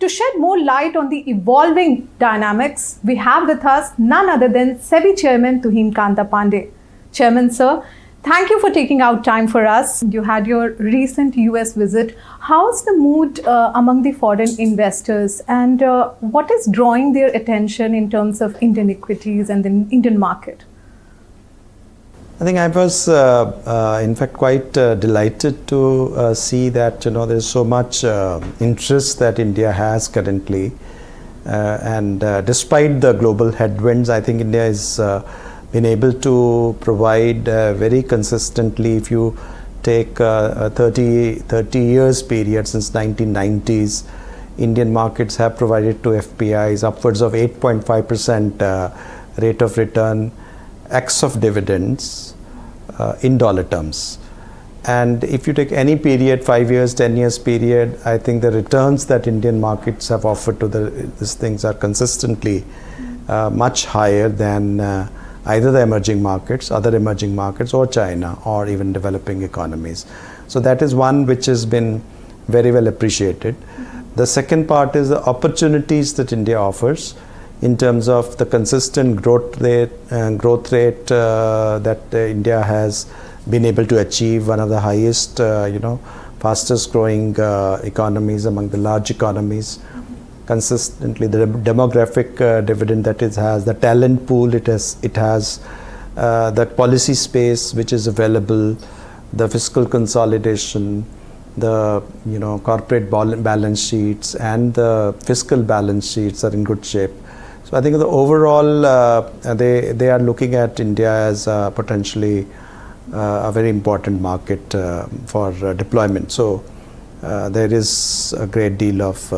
To shed more light on the evolving dynamics, we have with us none other than SEBI Chairman Tuhin Kanta Pandey. Chairman, sir, thank you for taking out time for us. You had your recent US visit. How's the mood among the foreign investors, and what is drawing their attention in terms of Indian equities and the Indian market? I think I was, in fact, quite delighted to see that there's so much interest that India has currently, and despite the global headwinds, I think India has been able to provide very consistently. If you take a 30 years period since 1990s, Indian markets have provided to FPIs upwards of 8.5% rate of return, X of dividends in dollar terms. And if you take any period, 5 years, 10 years period, I think the returns that Indian markets have offered to these things are consistently much higher than either the emerging markets, other emerging markets, or China, or even developing economies. So that is one which has been very well appreciated. The second part is the opportunities that India offers in terms of the consistent growth rate that India has been able to achieve, one of the highest, fastest growing economies among the large economies. Consistently, the demographic dividend that it has, the talent pool it has, the policy space which is available, the fiscal consolidation, the corporate balance sheets and the fiscal balance sheets are in good shape. So I think the overall they are looking at India as potentially a very important market for deployment. So there is a great deal of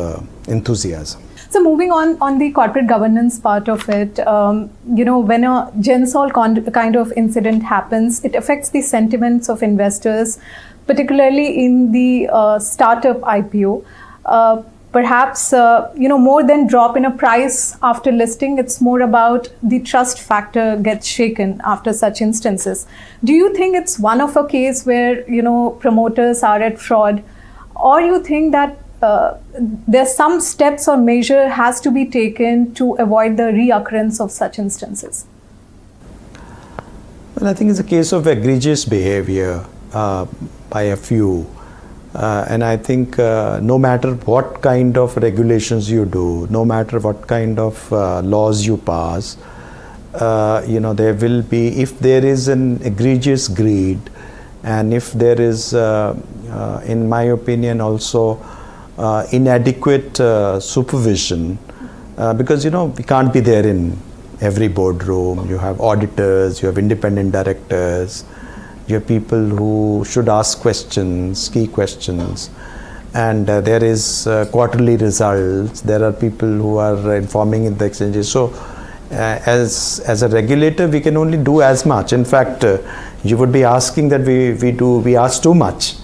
enthusiasm. So moving on the corporate governance part of it, when a GenSol kind of incident happens, it affects the sentiments of investors, particularly in the startup IPO. Perhaps, more than drop in a price after listing, it's more about the trust factor gets shaken after such instances. Do you think it's one of a case where, promoters are at fraud, or you think that there's some steps or measure has to be taken to avoid the reoccurrence of such instances? Well, I think it's a case of egregious behavior by a few. And I think no matter what kind of regulations you do, no matter what kind of laws you pass, there will be, if there is an egregious greed, and if there is, in my opinion, also inadequate supervision, because we can't be there in every boardroom. You have auditors, you have independent directors, you have people who should ask questions, key questions, and there is quarterly results. There are people who are informing in the exchanges. So as a regulator, we can only do as much. In fact, you would be asking that we ask too much.